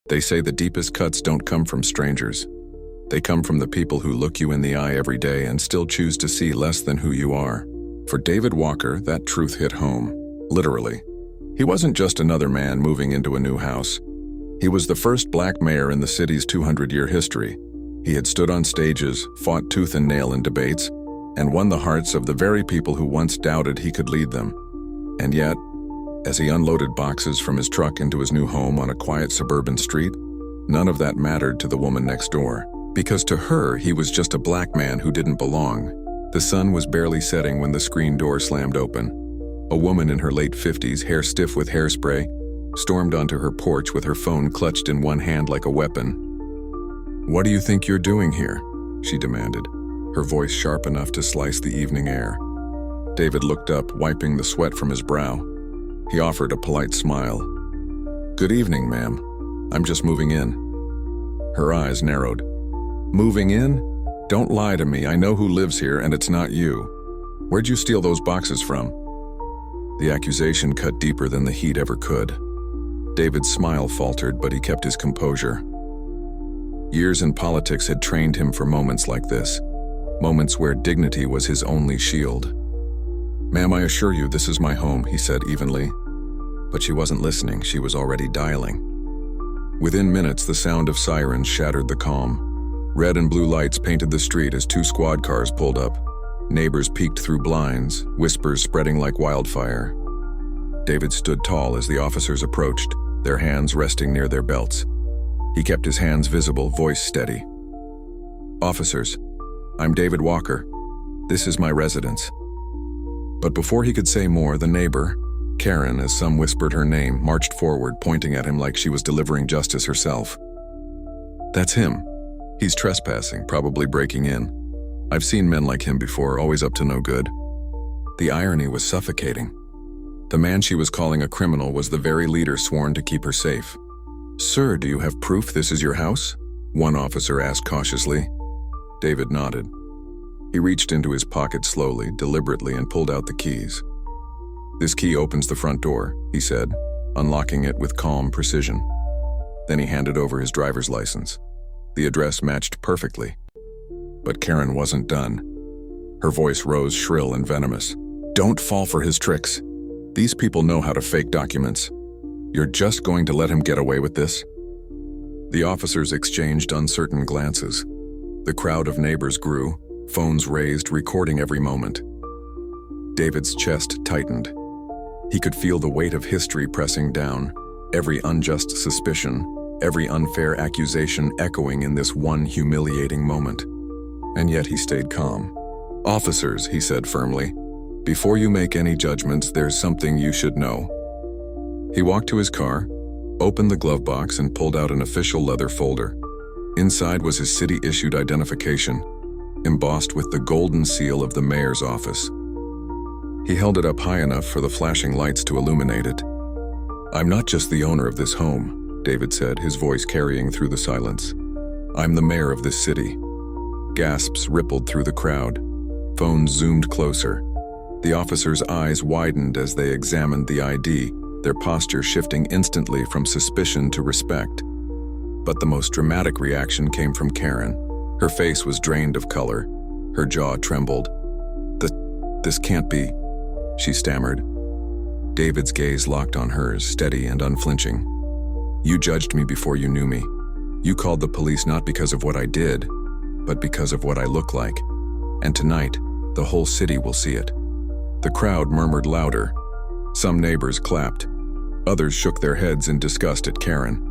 They say the deepest cuts don't come from strangers. They come from the people who look you in the eye every day and still choose to see less than who you are. For David Walker, that truth hit home, literally. He wasn't just another man moving into a new house. He was the first black mayor in the city's 200-year history. He had stood on stages, fought tooth and nail in debates, and won the hearts of the very people who once doubted he could lead them. And yet, as he unloaded boxes from his truck into his new home on a quiet suburban street, none of that mattered to the woman next door. Because to her, he was just a black man who didn't belong. The sun was barely setting when the screen door slammed open. A woman in her late 50s, hair stiff with hairspray, stormed onto her porch with her phone clutched in one hand like a weapon. "What do you think you're doing here?" she demanded, her voice sharp enough to slice the evening air. David looked up, wiping the sweat from his brow. He offered a polite smile. "Good evening, ma'am. I'm just moving in." Her eyes narrowed. "Moving in? Don't lie to me. I know who lives here, and it's not you. Where'd you steal those boxes from?" The accusation cut deeper than the heat ever could. David's smile faltered, but he kept his composure. Years in politics had trained him for moments like this, moments where dignity was his only shield. "Ma'am, I assure you this is my home," he said evenly. But she wasn't listening. She was already dialing. Within minutes, the sound of sirens shattered the calm. Red and blue lights painted the street as 2 squad cars pulled up. Neighbors peeked through blinds, whispers spreading like wildfire. David stood tall as the officers approached, their hands resting near their belts. He kept his hands visible, voice steady. "Officers, I'm David Walker. This is my residence." But before he could say more, the neighbor, Karen, as some whispered her name, marched forward, pointing at him like she was delivering justice herself. "That's him. He's trespassing, probably breaking in. I've seen men like him before, always up to no good." The irony was suffocating. The man she was calling a criminal was the very leader sworn to keep her safe. "Sir, do you have proof this is your house?" one officer asked cautiously. David nodded. He reached into his pocket slowly, deliberately, and pulled out the keys. "This key opens the front door," he said, unlocking it with calm precision. Then he handed over his driver's license. The address matched perfectly. But Karen wasn't done. Her voice rose shrill and venomous. "Don't fall for his tricks. These people know how to fake documents. You're just going to let him get away with this?" The officers exchanged uncertain glances. The crowd of neighbors grew, phones raised, recording every moment. David's chest tightened. He could feel the weight of history pressing down, every unjust suspicion, every unfair accusation echoing in this one humiliating moment. And yet he stayed calm. "Officers," he said firmly, "before you make any judgments, there's something you should know." He walked to his car, opened the glove box, and pulled out an official leather folder. Inside was his city-issued identification, embossed with the golden seal of the mayor's office. He held it up high enough for the flashing lights to illuminate it. "I'm not just the owner of this home," David said, his voice carrying through the silence. "I'm the mayor of this city." Gasps rippled through the crowd. Phones zoomed closer. The officers' eyes widened as they examined the ID, their posture shifting instantly from suspicion to respect. But the most dramatic reaction came from Karen. Her face was drained of color. Her jaw trembled. This can't be," she stammered. David's gaze locked on hers, steady and unflinching. "You judged me before you knew me. You called the police not because of what I did, but because of what I look like. And tonight, the whole city will see it." The crowd murmured louder. Some neighbors clapped. Others shook their heads in disgust at Karen.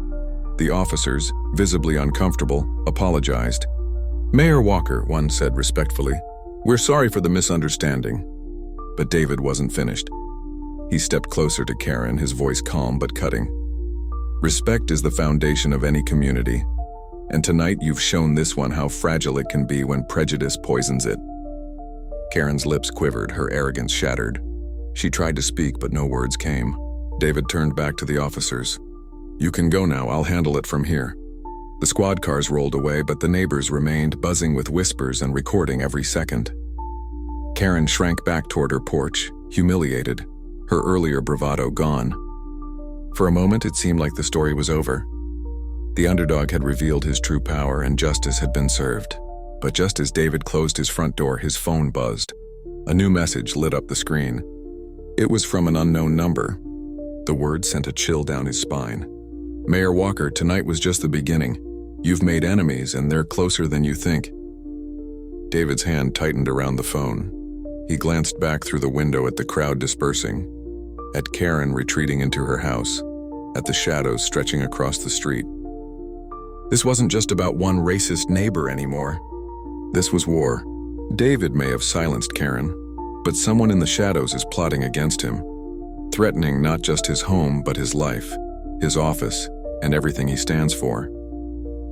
The officers, visibly uncomfortable, apologized. "Mayor Walker," one said respectfully, "we're sorry for the misunderstanding." But David wasn't finished. He stepped closer to Karen, his voice calm but cutting. "Respect is the foundation of any community. And tonight you've shown this one how fragile it can be when prejudice poisons it." Karen's lips quivered, her arrogance shattered. She tried to speak, but no words came. David turned back to the officers. "You can go now, I'll handle it from here." The squad cars rolled away, but the neighbors remained, buzzing with whispers and recording every second. Karen shrank back toward her porch, humiliated, her earlier bravado gone. For a moment, it seemed like the story was over. The underdog had revealed his true power and justice had been served. But just as David closed his front door, his phone buzzed. A new message lit up the screen. It was from an unknown number. The words sent a chill down his spine. "Mayor Walker, tonight was just the beginning. You've made enemies and they're closer than you think." David's hand tightened around the phone. He glanced back through the window at the crowd dispersing, at Karen retreating into her house, at the shadows stretching across the street. This wasn't just about one racist neighbor anymore. This was war. David may have silenced Karen, but someone in the shadows is plotting against him, threatening not just his home but his life, his office, and everything he stands for.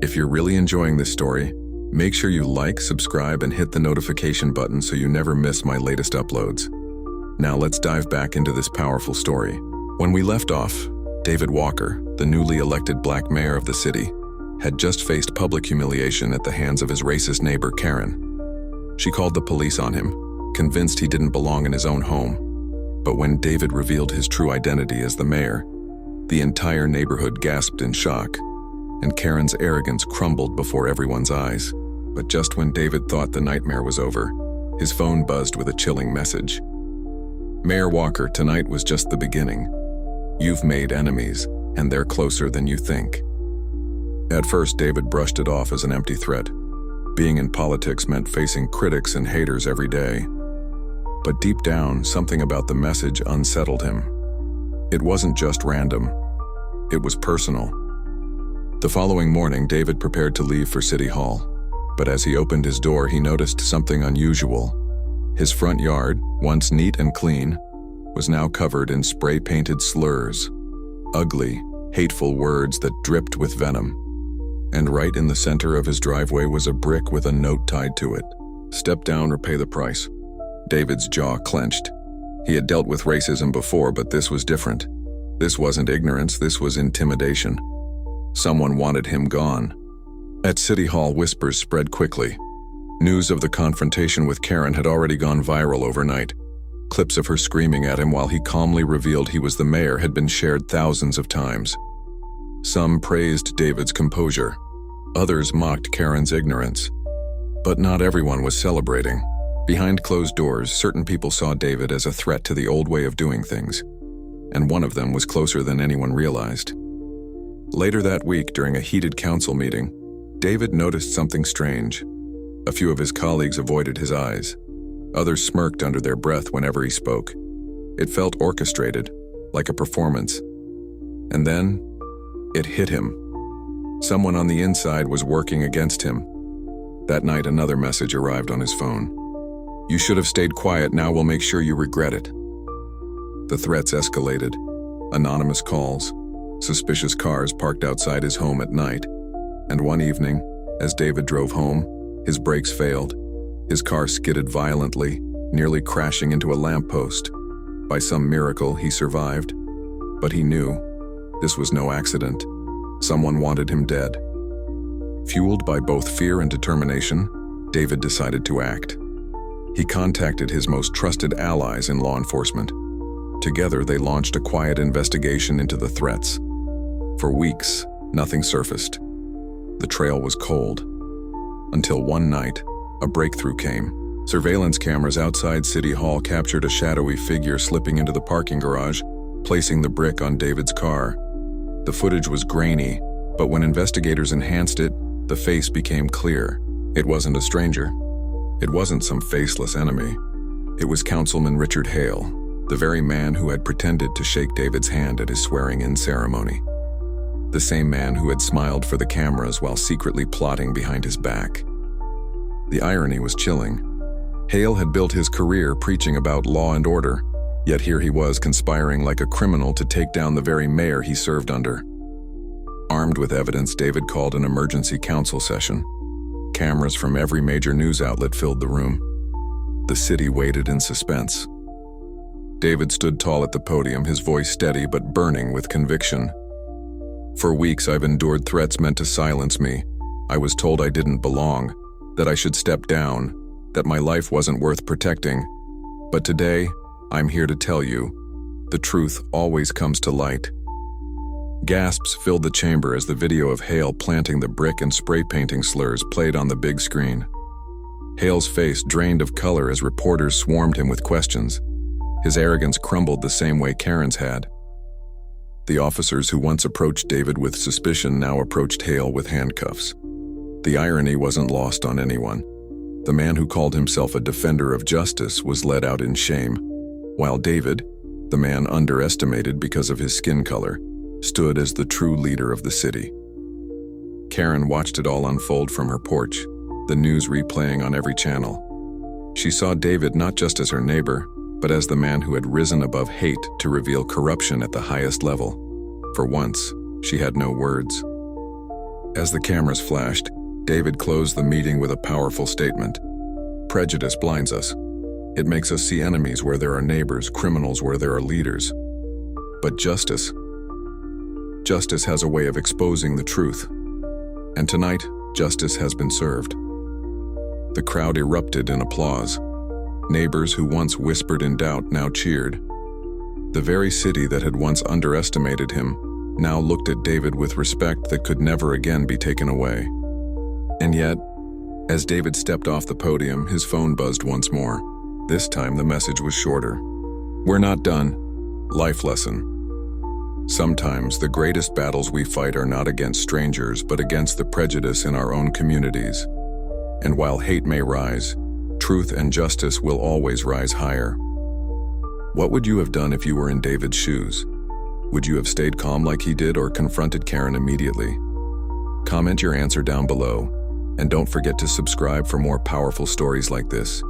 If you're really enjoying this story, make sure you like, subscribe, and hit the notification button so you never miss my latest uploads. Now let's dive back into this powerful story. When we left off, David Walker, the newly elected black mayor of the city, had just faced public humiliation at the hands of his racist neighbor Karen. She called the police on him, convinced he didn't belong in his own home. But when David revealed his true identity as the mayor, the entire neighborhood gasped in shock, and Karen's arrogance crumbled before everyone's eyes. But just when David thought the nightmare was over, his phone buzzed with a chilling message. "Mayor Walker, tonight was just the beginning. You've made enemies, and they're closer than you think." At first, David brushed it off as an empty threat. Being in politics meant facing critics and haters every day. But deep down, something about the message unsettled him. It wasn't just random. It was personal. The following morning, David prepared to leave for City Hall. But as he opened his door, he noticed something unusual. His front yard, once neat and clean, was now covered in spray-painted slurs. Ugly, hateful words that dripped with venom. And right in the center of his driveway was a brick with a note tied to it. "Step down or pay the price." David's jaw clenched. He had dealt with racism before, but this was different. This wasn't ignorance, this was intimidation. Someone wanted him gone. At City Hall, whispers spread quickly. News of the confrontation with Karen had already gone viral overnight. Clips of her screaming at him while he calmly revealed he was the mayor had been shared thousands of times. Some praised David's composure. Others mocked Karen's ignorance. But not everyone was celebrating. Behind closed doors, certain people saw David as a threat to the old way of doing things. And one of them was closer than anyone realized. Later that week, during a heated council meeting, David noticed something strange. A few of his colleagues avoided his eyes. Others smirked under their breath whenever he spoke. It felt orchestrated, like a performance. And then, it hit him. Someone on the inside was working against him. That night, another message arrived on his phone. "You should have stayed quiet, now we'll make sure you regret it." The threats escalated. Anonymous calls, suspicious cars parked outside his home at night. And one evening, as David drove home, his brakes failed. His car skidded violently, nearly crashing into a lamppost. By some miracle, he survived. But he knew this was no accident. Someone wanted him dead. Fueled by both fear and determination, David decided to act. He contacted his most trusted allies in law enforcement. Together, they launched a quiet investigation into the threats. For weeks, nothing surfaced. The trail was cold. Until one night, a breakthrough came. Surveillance cameras outside City Hall captured a shadowy figure slipping into the parking garage, placing the brick on David's car. The footage was grainy, but when investigators enhanced it, the face became clear. It wasn't a stranger. It wasn't some faceless enemy. It was Councilman Richard Hale, the very man who had pretended to shake David's hand at his swearing-in ceremony. The same man who had smiled for the cameras while secretly plotting behind his back. The irony was chilling. Hale had built his career preaching about law and order, yet here he was conspiring like a criminal to take down the very mayor he served under. Armed with evidence, David called an emergency council session. Cameras from every major news outlet filled the room. The city waited in suspense. David stood tall at the podium, his voice steady but burning with conviction. "For weeks I've endured threats meant to silence me. I was told I didn't belong, that I should step down, that my life wasn't worth protecting. But today, I'm here to tell you, the truth always comes to light. Gasps filled the chamber as the video of Hale planting the brick and spray painting slurs played on the big screen. Hale's face drained of color as reporters swarmed him with questions. His arrogance crumbled the same way Karen's had. The officers who once approached David with suspicion now approached Hale with handcuffs. The irony wasn't lost on anyone. The man who called himself a defender of justice was led out in shame, while David, the man underestimated because of his skin color, stood as the true leader of the city. Karen watched it all unfold from her porch, the news replaying on every channel. She saw David not just as her neighbor, but as the man who had risen above hate to reveal corruption at the highest level. For once, she had no words. As the cameras flashed, David closed the meeting with a powerful statement. Prejudice blinds us. It makes us see enemies where there are neighbors, criminals where there are leaders. But justice has a way of exposing the truth. And tonight, justice has been served. The crowd erupted in applause. Neighbors who once whispered in doubt now cheered. The very city that had once underestimated him now looked at David with respect that could never again be taken away. And yet, as David stepped off the podium, his phone buzzed once more. This time the message was shorter. We're not done. Life lesson. Sometimes the greatest battles we fight are not against strangers, but against the prejudice in our own communities. And while hate may rise, truth and justice will always rise higher. What would you have done if you were in David's shoes? Would you have stayed calm like he did or confronted Karen immediately? Comment your answer down below, and don't forget to subscribe for more powerful stories like this.